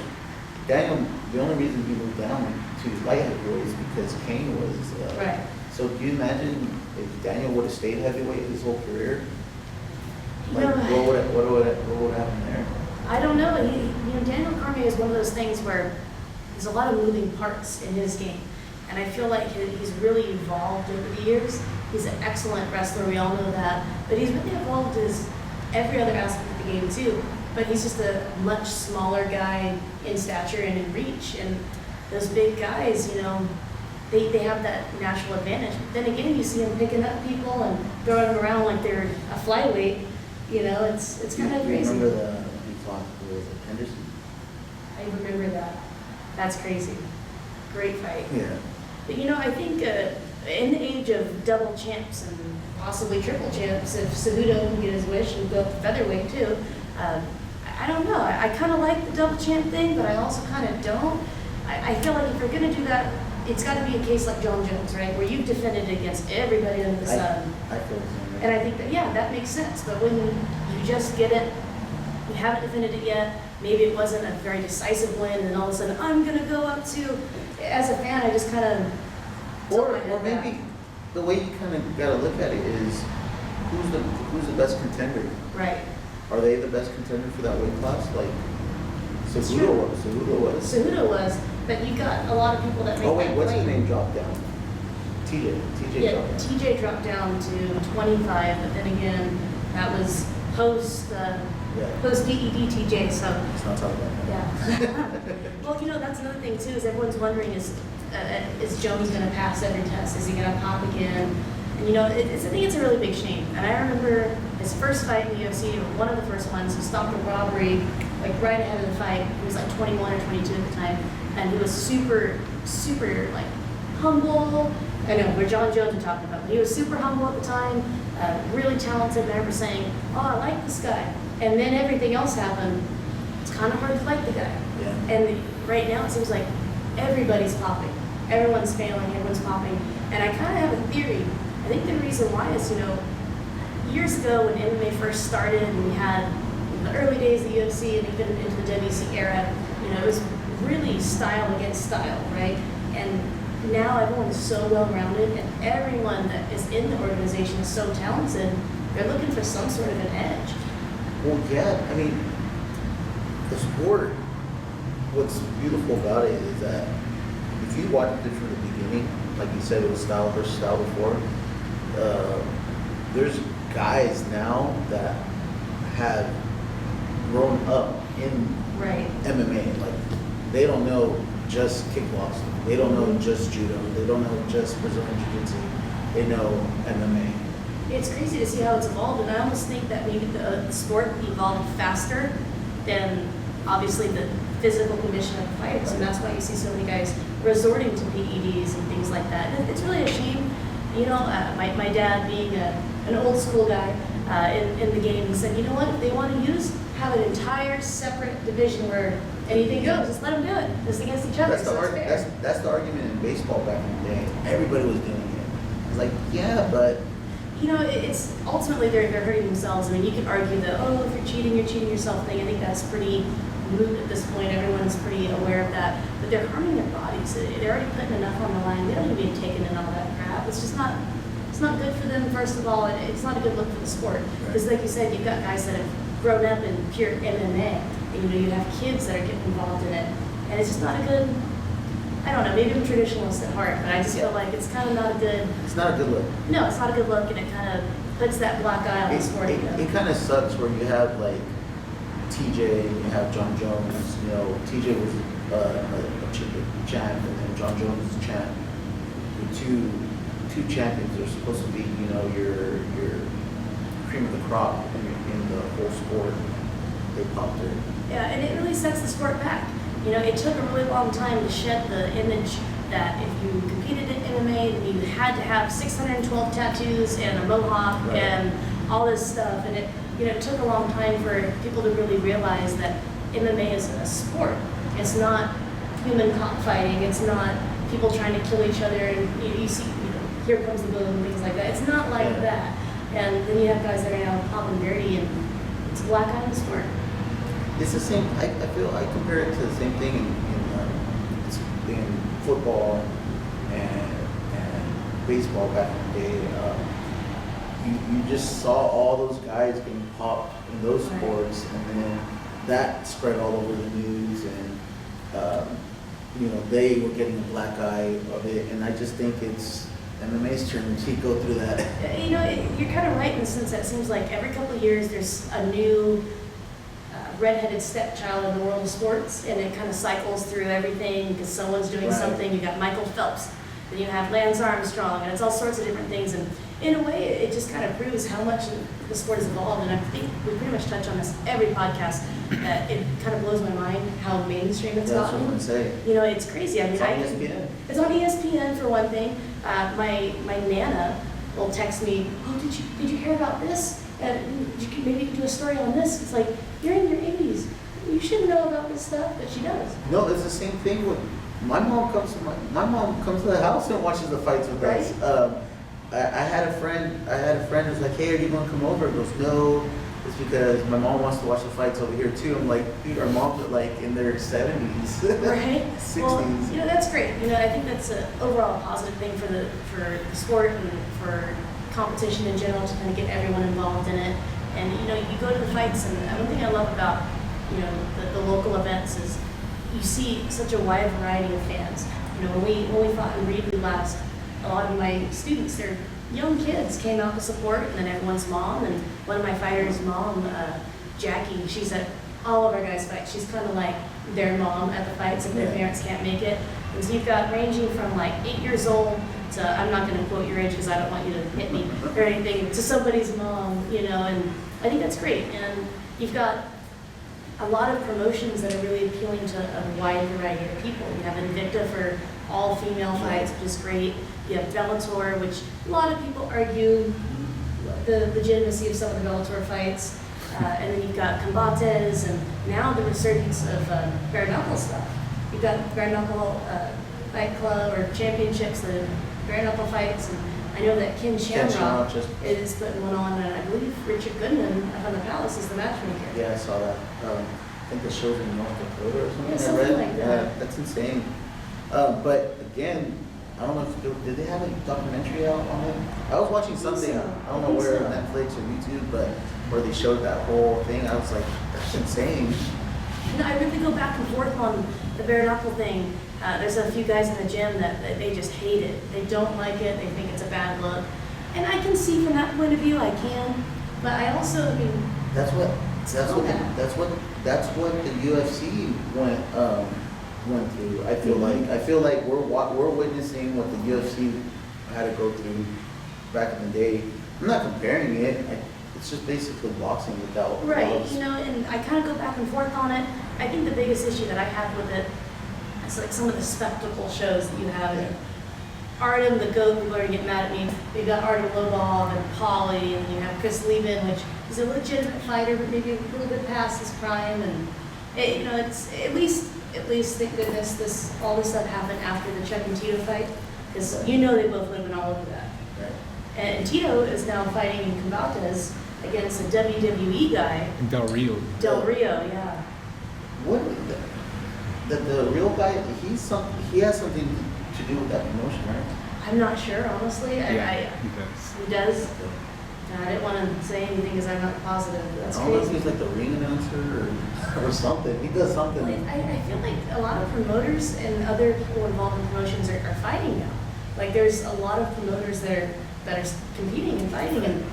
[SPEAKER 2] the only reason he moved down to light heavyweight is because Kane was.
[SPEAKER 1] Right.
[SPEAKER 2] So do you imagine if Daniel would have stayed heavyweight his whole career? Like, what would happen there?
[SPEAKER 1] I don't know. Daniel Cormier is one of those things where there's a lot of moving parts in his game. And I feel like he's really evolved over the years. He's an excellent wrestler, we all know that. But he's really evolved his every other aspect of the game too. But he's just a much smaller guy in stature and in reach. And those big guys, they have that natural advantage. But then again, you see him picking up people and throwing them around like they're a flyweight. It's kind of crazy.
[SPEAKER 2] Remember he fought with Henderson?
[SPEAKER 1] I remember that. That's crazy. Great fight.
[SPEAKER 2] Yeah.
[SPEAKER 1] But I think in the age of double champs and possibly triple champs, if Cejudo can get his wish and go up to featherweight too, I don't know. I kind of like the double champ thing, but I also kind of don't. I feel like if you're going to do that, it's got to be a case like John Jones, right, where you've defended against everybody under the sun.
[SPEAKER 2] I feel the same way.
[SPEAKER 1] And I think that makes sense. But when you just get it, you haven't defended it yet, maybe it wasn't a very decisive win, and all of a sudden, I'm going to go up to, as a fan, I just kind of...
[SPEAKER 2] Or maybe the way you kind of got to look at it is, who's the best contender?
[SPEAKER 1] Right.
[SPEAKER 2] Are they the best contender for that weight class? Like, Cejudo was.
[SPEAKER 1] Cejudo was, but you got a lot of people that make
[SPEAKER 2] Oh wait,
[SPEAKER 1] that
[SPEAKER 2] what's
[SPEAKER 1] claim.
[SPEAKER 2] his name dropped down? TJ
[SPEAKER 1] Yeah,
[SPEAKER 2] dropped down.
[SPEAKER 1] TJ dropped down to 25, but then again, that was post PED TJ, so...
[SPEAKER 2] Let's not talk about that.
[SPEAKER 1] Yeah. Well, that's another thing too, is everyone's wondering is Jones going to pass every test? Is he going to pop again? And I think it's a really big shame. And I remember his first fight in the UFC, or one of the first ones, he stopped a robbery, like right ahead of the fight. He was like 21 or 22 at the time. And he was super, super like humble. I know, where John Jones we're talking about. But he was super humble at the time, really talented. And I remember saying, oh, I like this guy. And then everything else happened. It's kind of hard to like the guy.
[SPEAKER 2] Yeah.
[SPEAKER 1] And right now it seems like everybody's popping. Everyone's failing, everyone's popping. And I kind of have a theory. I think the reason why is, years ago when MMA first started and we had the early days of the UFC and even into the WC era, it was really style against style, right? And now everyone is so well-rounded and everyone that is in the organization is so talented, they're looking for some sort of an edge.
[SPEAKER 2] Well, yeah, I mean, the sport, what's beautiful about it is that if you watched it from the beginning, like you said, it was style versus style before, there's guys now that have grown up in
[SPEAKER 1] Right.
[SPEAKER 2] MMA. Like, they don't know just kickboxing. They don't know just judo. They don't know just Brazilian jiu-jitsu. They know MMA.
[SPEAKER 1] It's crazy to see how it's evolved, and I almost think that maybe the sport evolved faster than obviously the physical condition of the fighters, and that's why you see so many guys resorting to PEDs and things like that. And it's really a shame, you know. My dad, being an old school guy in the game, he said, you know what, if they want to have an entire separate division where anything goes, just let them do it. It's against each other.
[SPEAKER 2] That's the argument in baseball back in the day. Everybody was doing it. It's like, yeah, but
[SPEAKER 1] you know, it's ultimately they're hurting themselves. I mean, you can argue that, oh, if you're cheating yourself thing. I think that's pretty moot at this point. Everyone's pretty aware of that. But they're harming their bodies. They're already putting enough on the line. They don't need to be taking in all that crap. It's just not. It's not good for them, first of all, and it's not a good look for the sport. Because, like you said, you've got guys that have grown up in pure MMA, and you know you have kids that are getting involved in it, and it's just not a good. I don't know, maybe I'm traditionalist at heart, but I just feel like it's kind of not a good...
[SPEAKER 2] It's not a good look.
[SPEAKER 1] No, it's not a good look, and it kind of puts that black eye on the sport.
[SPEAKER 2] It kind of sucks where you have, like, TJ, and you have John Jones. You know, TJ was a champ, and then John Jones is a champ. The two champions are supposed to be, you know, your cream of the crop in the whole sport. They popped it.
[SPEAKER 1] Yeah, and it really sets the sport back. You know, it took a really long time to shed the image that if you competed in MMA, then you had to have 612 tattoos and a mohawk and all this stuff. And it took a long time for people to really realize that MMA is a sport. It's not human cockfighting. It's not people trying to kill each other and you see, here comes the boom and things like that. It's not like that. And then you have guys that are now popping dirty, and it's a black eye in the sport.
[SPEAKER 2] It's the same. I feel I compare it to the same thing in football and baseball back in the day. You just saw all those guys getting popped in those sports, and then that spread all over the news, and you know they were getting a black eye of it. And I just think it's MMA's turn to go through that.
[SPEAKER 1] You know, you're kind of right in the sense that it seems like every couple of years there's a new redheaded stepchild in the world of sports, and it kind of cycles through everything because someone's doing something. You got Michael Phelps, then you have Lance Armstrong, and it's all sorts of different things. And in a way, it just kind of proves how much the sport has evolved. And I think we pretty much touch on this every podcast. That it kind of blows my mind how mainstream it's gotten.
[SPEAKER 2] That's what I'm saying.
[SPEAKER 1] You know, it's crazy. I mean,
[SPEAKER 2] it's on ESPN.
[SPEAKER 1] It's on ESPN for one thing. My nana will text me, "Oh, did you hear about this? Maybe you could do a story on this." It's like, you're in your 80s. You should know about this stuff, but she does.
[SPEAKER 2] No, it's the same thing with my mom. My mom comes to the house and watches the fights with us. I had a friend who's like, "Hey, are you going to come over?" He goes, "No, it's because my mom wants to watch the fights over here too." I'm like, "Dude, our moms are like in their 70s,
[SPEAKER 1] right?
[SPEAKER 2] 60s."
[SPEAKER 1] Well, you know, that's great. You know, I think that's an overall positive thing for the sport and for competition in general to kind of get everyone involved in it. And you know, you go to the fights, and one thing I love about the local events is you see such a wide variety of fans. You know, when we fought in Reedley last, a lot of my students, they're young kids, came out to support, and then everyone's mom, and one of my fighters' mom, Jackie, she's at all of our guys' fights. She's kind of like their mom at the fights if their parents can't make it. And so you've got ranging from like 8 years old to, I'm not going to quote your age because I don't want you to hit me or anything, to somebody's mom, you know, and I think that's great. And you've got a lot of promotions that are really appealing to a wide variety of people. You have Invicta for all female fights, which is great. You have Bellator, which a lot of people argue the legitimacy of some of the Bellator fights. And then you've got Combates, and now the resurgence of bare knuckle stuff. You've got bare knuckle fight club or championships, the bare knuckle fights. And I know that Ken Shamrock is putting one on, and I believe Richard Goodman up on the Palace is the matchmaker.
[SPEAKER 2] Yeah, I saw that. I think the show's in North Dakota or something.
[SPEAKER 1] Yeah, something like that.
[SPEAKER 2] Yeah, that's insane. But again, I don't know if did they have a documentary out on it? I was watching something. I don't know where, Netflix or YouTube, but where they showed that whole thing. I was like, that's insane.
[SPEAKER 1] You know, I really go back and forth on the bare knuckle thing. There's a few guys in the gym that they just hate it. They don't like it. They think it's a bad look. And I can see from that point of view, I can. But I also, I mean,
[SPEAKER 2] that's what the UFC went went through. I feel like we're witnessing what the UFC had to go through back in the day. I'm not comparing it. It's just basically boxing without
[SPEAKER 1] Right,
[SPEAKER 2] gloves.
[SPEAKER 1] you know, and I kind of go back and forth on it. I think the biggest issue that I have with it is like some of the spectacle shows that you have.
[SPEAKER 2] Yeah.
[SPEAKER 1] Artem, the GOAT, people are gonna get mad at me. You've got Artem Lobov and Pauly, and you have Chris Lieben, which is a legitimate fighter, but maybe a little bit past his prime. And you know, it's at least thank goodness all this stuff happened after the Chuck and Tito fight, because you know they both would have been all over that.
[SPEAKER 2] Right.
[SPEAKER 1] And Tito is now fighting in Combates against a WWE guy.
[SPEAKER 3] Del Rio.
[SPEAKER 1] Del Rio, yeah.
[SPEAKER 2] What the real guy? He has something to do with that promotion, right?
[SPEAKER 1] I'm not sure, honestly.
[SPEAKER 3] Yeah, he does.
[SPEAKER 1] He does? No, I didn't want to say anything because I'm not positive. That's
[SPEAKER 2] I don't know if
[SPEAKER 1] crazy.
[SPEAKER 2] he's like the ring announcer or something. He does something.
[SPEAKER 1] Well, I feel like a lot of promoters and other people involved in promotions are fighting now. Like there's a lot of promoters that are competing and fighting, and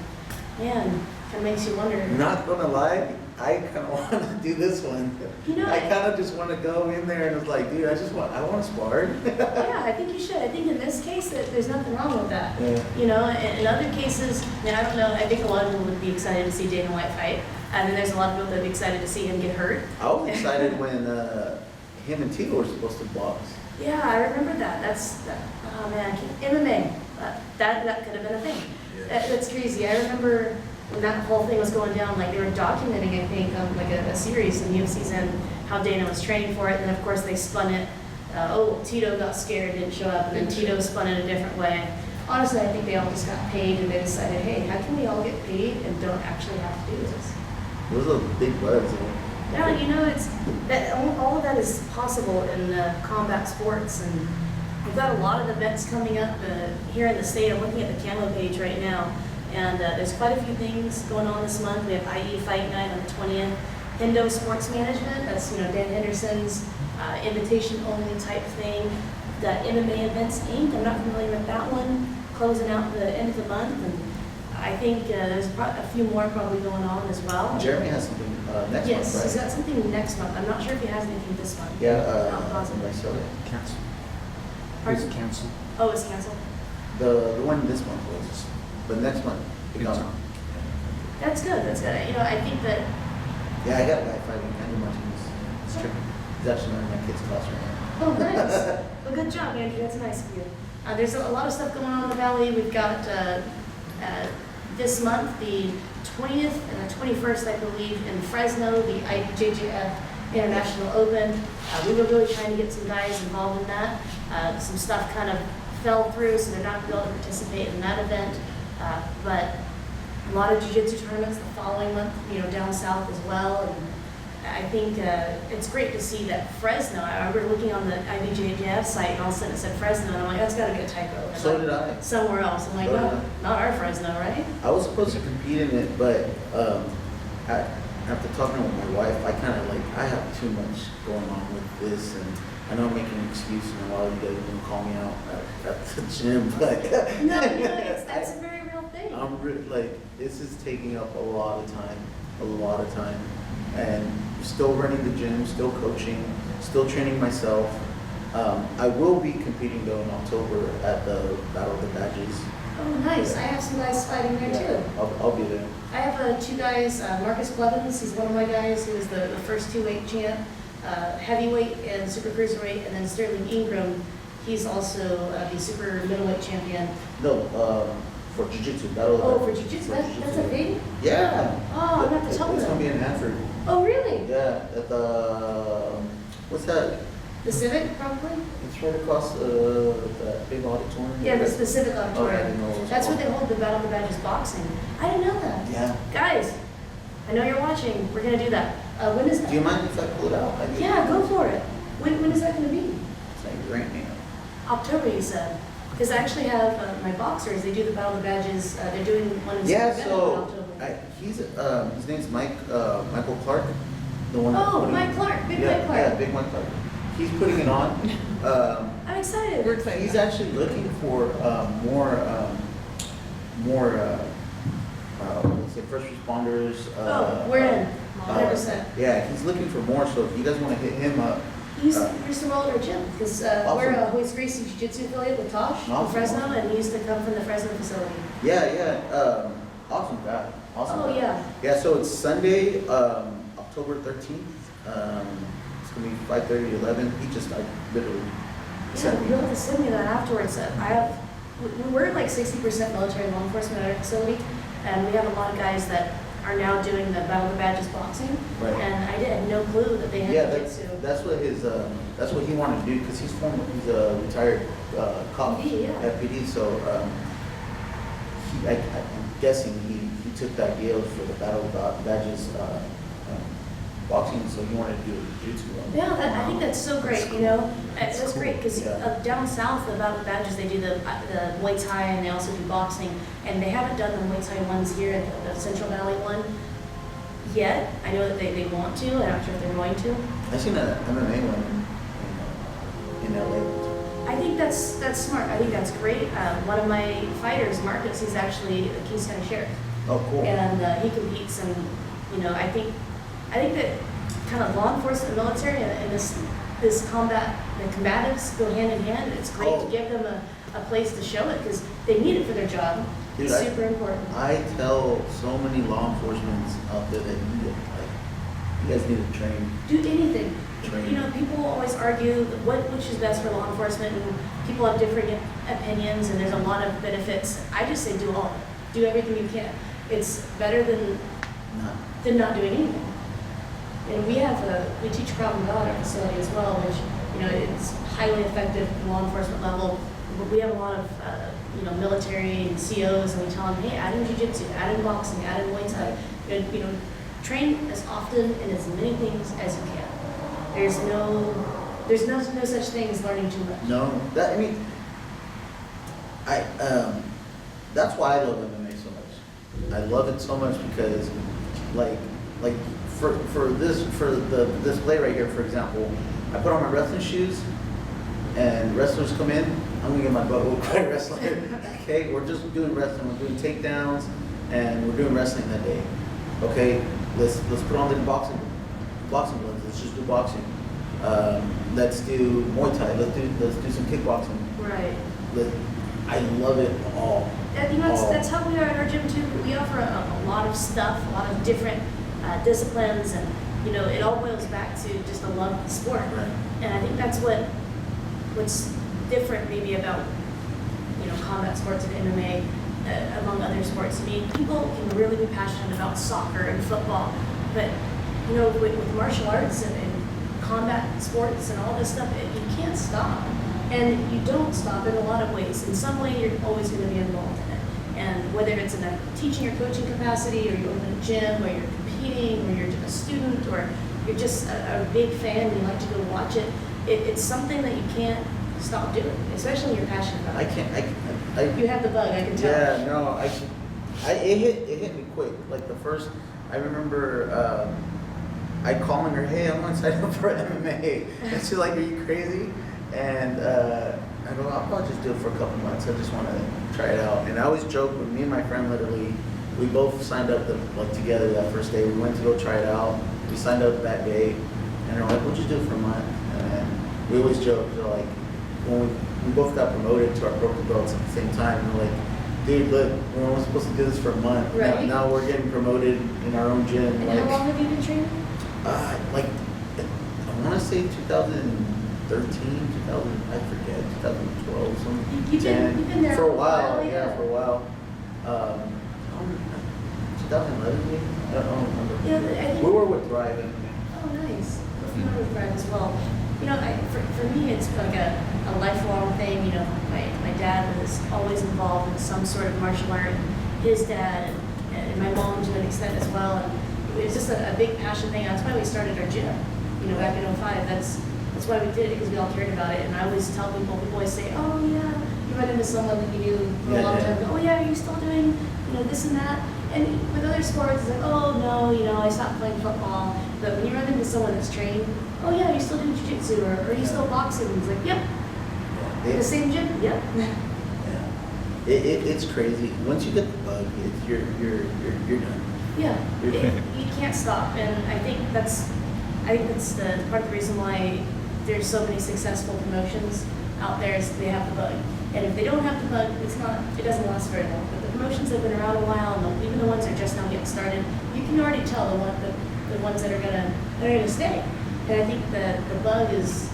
[SPEAKER 1] man, kind of makes you wonder.
[SPEAKER 2] Not gonna lie, I kind of want to do this one.
[SPEAKER 1] You know,
[SPEAKER 2] I kind of just want to go in there and it's like, dude, I want to spar.
[SPEAKER 1] Yeah, I think you should. I think in this case that there's nothing wrong with that.
[SPEAKER 2] Yeah.
[SPEAKER 1] You know, in other cases, I don't know. I think a lot of people would be excited to see Dana White fight, and then there's a lot of people that would be excited to see him get hurt.
[SPEAKER 2] I was excited when him and Tito were supposed to box.
[SPEAKER 1] Yeah, I remember that. Oh man, MMA. That could have been a thing.
[SPEAKER 2] Yeah.
[SPEAKER 1] That's crazy. I remember when that whole thing was going down, like they were documenting, I think, like a series in UFC's and how Dana was training for it, and then of course they spun it. Tito got scared, didn't show up, and then Tito spun it a different way. Honestly, I think they all just got paid, and they decided, hey, how can we all get paid and don't actually have to do this?
[SPEAKER 2] Those are big buds.
[SPEAKER 1] Yeah, you know, it's that all of that is possible in combat sports, and we've got a lot of events coming up here in the state. I'm looking at the camo page right now, and there's quite a few things going on this month. We have IE Fight Night on the 20th, Hendo Sports Management, that's Dan Henderson's invitation only type thing. The MMA Events Inc., I'm not familiar with that one, closing out the end of the month, and I think there's a few more probably going on as well.
[SPEAKER 2] Jeremy has something next
[SPEAKER 1] Yes,
[SPEAKER 2] month,
[SPEAKER 1] he's
[SPEAKER 2] right?
[SPEAKER 1] got something next month. I'm not sure if he has anything this month.
[SPEAKER 2] Yeah,
[SPEAKER 1] Not positive.
[SPEAKER 2] Visalia.
[SPEAKER 3] Cancel.
[SPEAKER 1] Pardon?
[SPEAKER 3] It's canceled.
[SPEAKER 1] Oh, it's canceled.
[SPEAKER 2] The one this month was, but next month.
[SPEAKER 3] It's on.
[SPEAKER 1] That's good. That's good. You know, I think that.
[SPEAKER 2] Yeah, I got a guy fighting Andrew Martinez. It's true. He's actually in my kid's class right now.
[SPEAKER 1] Oh, nice. Well, good job, Andrew. That's nice of you. There's a lot of stuff going on in the Valley. We've got this month, the 20th and the 21st, I believe, in Fresno, the IBJJF International Open. We were really trying to get some guys involved in that. Some stuff kind of fell through, so they're not going to be able to participate in that event. But a lot of jiu-jitsu tournaments the following month, down south as well. And I think it's great to see that Fresno, I remember looking on the IBJJF site and all of a sudden it said Fresno, and I'm like, that's got to be a typo. And
[SPEAKER 2] So
[SPEAKER 1] like,
[SPEAKER 2] did I.
[SPEAKER 1] somewhere else. I'm like,
[SPEAKER 2] So did
[SPEAKER 1] no, not our Fresno, right?
[SPEAKER 2] I was supposed to compete in it, but after talking with my wife, I have too much going on with this, and I know I'm making an excuse, and a lot of you guys are going to call me out at the gym, but
[SPEAKER 1] No, that's a very real thing.
[SPEAKER 2] this is taking up a lot of time, and still running the gym, still coaching, still training myself. I will be competing though in October at the Battle of the Badges.
[SPEAKER 1] Oh, nice. I have some guys fighting there too.
[SPEAKER 2] I'll be there.
[SPEAKER 1] I have two guys, Marcus Blevins, he's one of my guys, he was the first two-weight champ, heavyweight and super cruiserweight, and then Sterling Ingram, he's also the super middleweight champion.
[SPEAKER 2] No, for Jiu-Jitsu, Battle of the
[SPEAKER 1] Oh,
[SPEAKER 2] Badges.
[SPEAKER 1] for jiu-jitsu, that's a thing?
[SPEAKER 2] Yeah.
[SPEAKER 1] Oh, I'm gonna have to tell
[SPEAKER 2] It's
[SPEAKER 1] them.
[SPEAKER 2] gonna be in Hanford.
[SPEAKER 1] Oh, really?
[SPEAKER 2] Yeah, at the, what's that?
[SPEAKER 1] The Civic, probably?
[SPEAKER 2] It's right across that big auditorium.
[SPEAKER 1] Yeah, the Pacific
[SPEAKER 2] Oh, I
[SPEAKER 1] Auditorium.
[SPEAKER 2] didn't know it was
[SPEAKER 1] That's where
[SPEAKER 2] called.
[SPEAKER 1] they hold the Battle of the Badges boxing. I didn't know that.
[SPEAKER 2] Yeah.
[SPEAKER 1] Guys, I know you're watching, we're gonna do that. When is that?
[SPEAKER 2] Do you mind if I pull it out?
[SPEAKER 1] Yeah, go for it. When is that gonna be?
[SPEAKER 2] It's like right now.
[SPEAKER 1] October, you said. Because I actually have my boxers, they do the Battle of the Badges, they're doing one in
[SPEAKER 2] Yeah,
[SPEAKER 1] Sacramento in
[SPEAKER 2] so
[SPEAKER 1] October.
[SPEAKER 2] his name's Michael Clark, the one.
[SPEAKER 1] Oh,
[SPEAKER 2] putting-
[SPEAKER 1] Mike Clark, Big
[SPEAKER 2] yeah,
[SPEAKER 1] Mike Clark.
[SPEAKER 2] Yeah, Big Mike Clark. He's putting it on.
[SPEAKER 1] I'm excited. We're excited.
[SPEAKER 2] He's actually looking for more, let's say first responders.
[SPEAKER 1] Oh, we're in, 100%.
[SPEAKER 2] Yeah, he's looking for more. So if you guys want to hit him up,
[SPEAKER 1] He used to roll at our gym, because we're a Hoist Gracie Jiu-Jitsu affiliate with Tosh in Fresno, and he used to come from the Fresno facility.
[SPEAKER 2] Yeah. Awesome guy. Awesome
[SPEAKER 1] Oh,
[SPEAKER 2] guy.
[SPEAKER 1] yeah.
[SPEAKER 2] Yeah, so it's Sunday, October 13th. It's gonna be 5:30 to 11. He just, literally
[SPEAKER 1] Yeah,
[SPEAKER 2] sent me.
[SPEAKER 1] you'll have to send me that afterwards. We're like 60% military law enforcement at our facility, and we have a lot of guys that are now doing the Battle of the Badges boxing.
[SPEAKER 2] Right.
[SPEAKER 1] And I had no clue that they had
[SPEAKER 2] Yeah,
[SPEAKER 1] jiu-jitsu.
[SPEAKER 2] that's what he wanted to do, because he's a retired cop
[SPEAKER 1] PD, yeah.
[SPEAKER 2] at PD, so I'm guessing he took that deal for the Battle of Badges boxing, so he wanted to do jiu-jitsu.
[SPEAKER 1] Yeah, I think that's so great, you know? It's
[SPEAKER 2] That's
[SPEAKER 1] great, because
[SPEAKER 2] Yeah.
[SPEAKER 1] down south, the Battle of the Badges, they do the Muay Thai, and they also do boxing. And they haven't done the Muay Thai ones here, the Central Valley one, yet. I know that they want to, I'm not sure if they're going to.
[SPEAKER 2] I seen an MMA one in LA.
[SPEAKER 1] I think that's smart. I think that's great. One of my fighters, Marcus, he's actually a Kings County sheriff,
[SPEAKER 2] Oh, cool.
[SPEAKER 1] and he competes. And I think that kind of law enforcement, and military, and this combat, the combatives go hand in hand. It's great to give them a place to show it, because they need it for their job.
[SPEAKER 2] Dude,
[SPEAKER 1] It's super important.
[SPEAKER 2] I tell so many law enforcement out there that need it. Like, you guys need to train.
[SPEAKER 1] Do anything.
[SPEAKER 2] Train.
[SPEAKER 1] People always argue which is best for law enforcement, and people have different opinions, and there's a lot of benefits. I just say do all of it. Do everything you can. It's better than not doing anything. And we teach Krav Maga at our facility as well, which, it's highly effective at the law enforcement level. But we have a lot of, military and COs, and we tell them, hey, add in jiu-jitsu, add in boxing, add in Muay Thai. Train as often and as many things as you can. There's no such thing as learning too much.
[SPEAKER 2] No, that's why I love MMA so much. I love it so much because, like for this play right here, for example, I put on my wrestling shoes, and wrestlers come in. I'm gonna get my butt whooped by a wrestler. Okay, we're just doing wrestling. We're doing takedowns, and we're doing wrestling that day. Okay, let's put on the boxing gloves. Let's just do boxing. Let's do Muay Thai. Let's do some kickboxing.
[SPEAKER 1] Right.
[SPEAKER 2] I love it all.
[SPEAKER 1] That's how we are at our gym too. We offer a lot of stuff, a lot of different disciplines, and it all boils back to just a love of the sport.
[SPEAKER 2] Right.
[SPEAKER 1] And I think that's what's different maybe about combat sports and MMA among other sports. People can really be passionate about soccer and football, but with martial arts and combat sports and all this stuff, you can't stop. And you don't stop in a lot of ways. In some way, you're always going to be involved in it. And whether it's in a teaching or coaching capacity, or you open a gym, or you're competing, or you're a student, or you're just a big fan and you like to go watch it, it's something that you can't stop doing, especially when you're passionate about it. You have the bug, I can tell.
[SPEAKER 2] Yeah, no, it hit me quick. Like I remember I calling her, hey, I want to sign up for MMA. And she's like, are you crazy? And I go, I'll probably just do it for a couple months. I just want to try it out. And I always joke with me and my friend, literally, we both signed up together that first day. We went to go try it out. We signed up that day. And they're like, we'll just do it for a month. And then we always joke, like, when we both got promoted to our purple belts at the same time, and we're like, dude, look, we're only supposed to do this for a month.
[SPEAKER 1] Right.
[SPEAKER 2] Now we're getting promoted in our own gym.
[SPEAKER 1] And how long have you been training?
[SPEAKER 2] I want to say 2013, 2000, I forget, 2012, something.
[SPEAKER 1] You've been there
[SPEAKER 2] for a while.
[SPEAKER 1] yeah.
[SPEAKER 2] For a while. 2011 maybe? I don't remember.
[SPEAKER 1] Yeah, I think
[SPEAKER 2] We were with Thrive.
[SPEAKER 1] Oh, nice. We were with Brad as well. For me, it's like a lifelong thing. My dad was always involved in some sort of martial art. His dad and my mom to an extent as well. And it was just a big passion thing. That's why we started our gym. Back in 2005. That's why we did it, because we all cared about it. And I always tell people always say, oh yeah, you run into someone that you knew for a long time. Oh yeah, are you still doing this and that? And with other sports, it's like, oh no, I stopped playing football. But when you run into someone that's trained, oh yeah, you still doing jiu-jitsu, or are you still boxing? And it's like, yep. The same gym? Yep.
[SPEAKER 2] Yeah. It's crazy. Once you get the bug, you're done.
[SPEAKER 1] Yeah. You can't stop. And I think that's the part of the reason why there's so many successful promotions out there, so they have the bug. And if they don't have the bug, it doesn't last very long. But the promotions that have been around a while, and even the ones that are just now getting started, you can already tell the ones that are gonna stay. And I think the bug is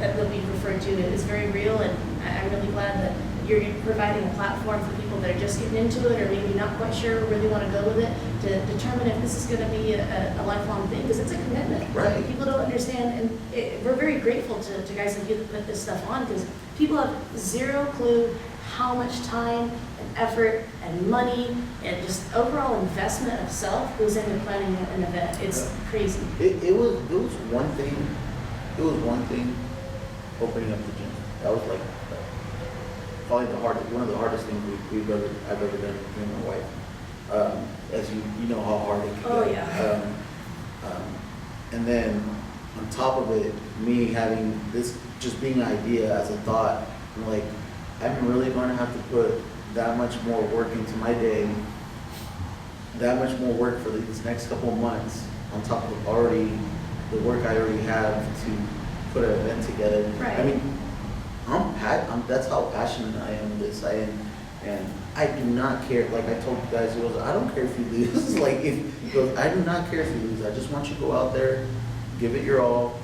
[SPEAKER 1] that we refer to is very real, and I'm really glad that you're providing a platform for people that are just getting into it, or maybe not quite sure where they want to go with it, to determine if this is going to be a lifelong thing, because it's a commitment.
[SPEAKER 2] Right.
[SPEAKER 1] People don't understand, and we're very grateful to guys like you that put this stuff on, because people have zero clue how much time and effort and money and just overall investment of self goes into planning an event. It's crazy.
[SPEAKER 2] It was one thing. It was one thing opening up the gym. That was like probably one of the hardest things I've ever done with me and my wife. As you know how hard it can
[SPEAKER 1] Oh,
[SPEAKER 2] get.
[SPEAKER 1] yeah.
[SPEAKER 2] And then on top of it, me having this just being an idea as a thought, I'm like, I'm really going to have to put that much more work into my day, that much more work for these next couple of months, on top of the work I already have to put an event together.
[SPEAKER 1] Right.
[SPEAKER 2] I mean, that's how passionate I am with this. And I do not care. Like I told you guys, it was, I don't care if you lose. Like I do not care if you lose. I just want you to go out there, give it your all,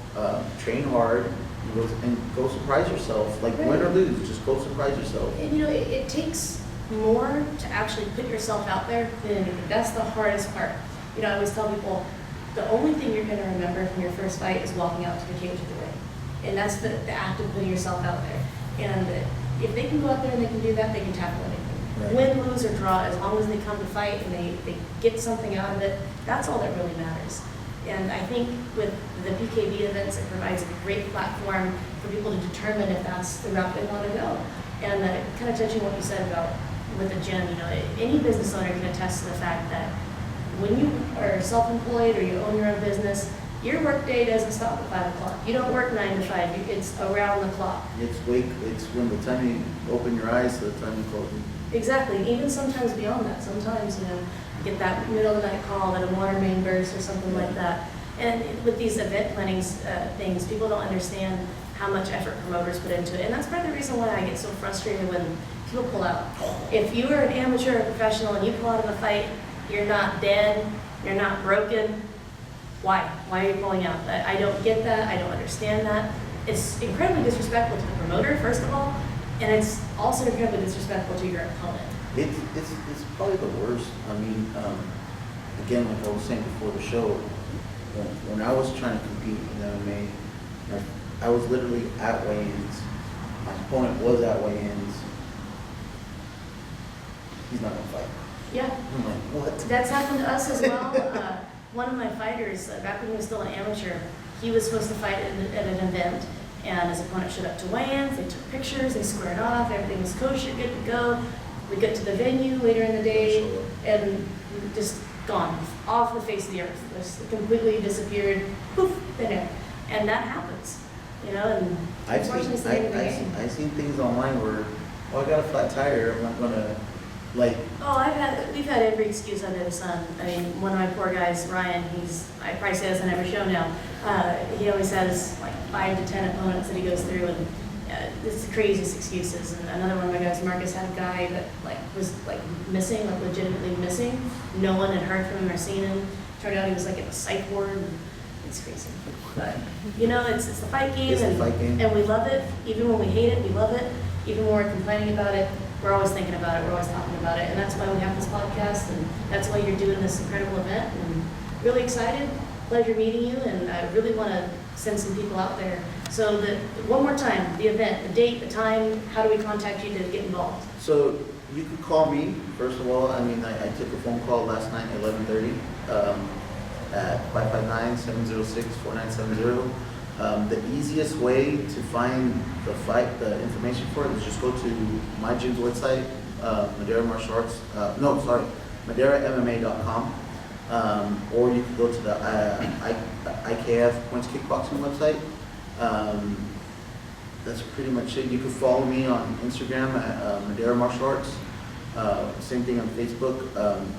[SPEAKER 2] train hard, and go surprise yourself. Like win or lose, just go surprise yourself.
[SPEAKER 1] And it takes more to actually put yourself out there than anything. That's the hardest part. I always tell people, the only thing you're going to remember from your first fight is walking out to the cage with the ring. And that's the act of putting yourself out there. And if they can go out there and they can do that, they can tackle anything.
[SPEAKER 2] Right.
[SPEAKER 1] Win, lose, or draw, as long as they come to fight and they get something out of it, that's all that really matters. And I think with the PKB events, it provides a great platform for people to determine if that's the route they want to go. And kind of touching what you said about with the gym, any business owner can attest to the fact that when you are self-employed or you own your own business, your work day doesn't stop at 5 o'clock. You don't work 9 to 5. It's around the clock.
[SPEAKER 2] It's when the time you open your eyes to the time you close them.
[SPEAKER 1] Exactly. Even sometimes beyond that. Sometimes, you get that middle of the night call that a water main burst or something like that. And with these event planning things, people don't understand how much effort promoters put into it. And that's part of the reason why I get so frustrated when people pull out. If you are an amateur or professional and you pull out of a fight, you're not dead, you're not broken. Why? Why are you pulling out? I don't get that. I don't understand that. It's incredibly disrespectful to the promoter, first of all, and it's also incredibly disrespectful to your opponent.
[SPEAKER 2] It's probably the worst. I mean, again, like I was saying before the show, when I was trying to compete in MMA, I was literally at weigh-ins. My opponent was at weigh-ins. He's not gonna fight.
[SPEAKER 1] Yeah.
[SPEAKER 2] I'm like, what?
[SPEAKER 1] That's happened to us as well. One of my fighters, back when he was still an amateur, he was supposed to fight at an event, and his opponent showed up to weigh-ins, they took pictures, they squared off, everything was kosher, good to go. We get to the venue later in the day, and just gone, off the face of the earth. Just completely disappeared, poof, thin air. And that happens, and unfortunately it's the name of the game.
[SPEAKER 2] I've seen things online where, I got a flat tire, I'm not gonna,
[SPEAKER 1] Oh, we've had every excuse under the sun. I mean, one of my poor guys, Ryan, I probably say this on every show now. He always has like 5 to 10 opponents that he goes through, and it's the craziest excuses. And another one of my guys, Marcus, had a guy that was missing, legitimately missing. No one had heard from him or seen him. Turned out he was in a psych ward. And it's crazy. But it's the fight game, and we love it. Even when we hate it, we love it. Even when we're complaining about it, we're always thinking about it, we're always talking about it, and that's why we have this podcast, and that's why you're doing this incredible event, and really excited, pleasure meeting you, and I really want to send some people out there. So one more time, the event, the date, the time, how do we contact you to get involved?
[SPEAKER 2] So you could call me, first of all. I mean, I took a phone call last night at 11:30 at 559-706-4970. The easiest way to find the information for it is just go to my gym's website, Madera Martial Arts, MaderaMMA.com, or you can go to the IKF Points Kickboxing website. That's pretty much it. You can follow me on Instagram at Madera Martial Arts. Same thing on Facebook.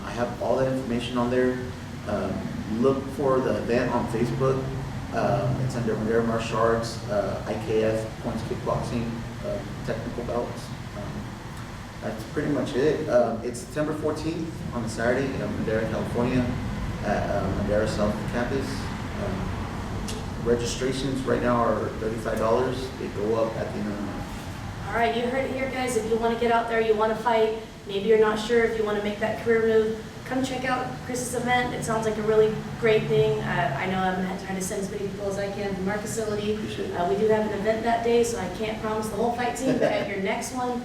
[SPEAKER 2] I have all that information on there. Look for the event on Facebook. It's under Madera Martial Arts, IKF, points kickboxing, technical belts. That's pretty much it. It's September 14th on a Saturday in Madera, California, at Madera South Campus. Registrations right now are $35. They go up at the end of the month.
[SPEAKER 1] All right, you heard it here, guys. If you want to get out there, you want to fight, maybe you're not sure if you want to make that career move, come check out Chris's event. It sounds like a really great thing. I know I'm trying to send as many people as I can from our facility. We do have an event that day, so I can't promise the whole fight team, but at your next one,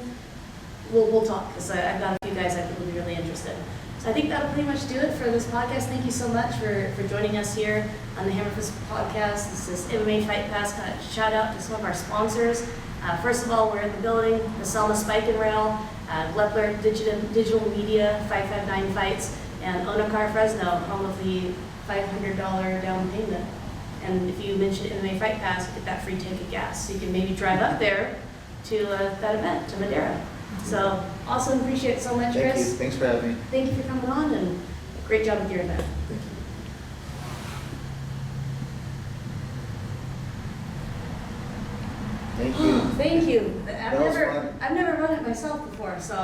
[SPEAKER 1] we'll talk, because I've got a few guys I think will be really interested. So I think that'll pretty much do it for this podcast. Thank you so much for joining us here on the HammerFist podcast. This is MMA Fight Pass. Kind of shout out to some of our sponsors. First of all, we're in the building, the Selma Spike and Rail, Glepler Digital Media, 559 Fights, and Onakar Fresno, home of the $500 down payment. And if you mention MMA Fight Pass, you get that free tank of gas. So you can maybe drive up there to that event, to Madera. So, awesome. Appreciate it so much, Chris.
[SPEAKER 2] Thank you. Thanks for having me.
[SPEAKER 1] Thank you for coming on, and great job with your event.
[SPEAKER 2] Thank you. Thank you.
[SPEAKER 1] Thank you.
[SPEAKER 2] That was fun.
[SPEAKER 1] I've never run it myself before, so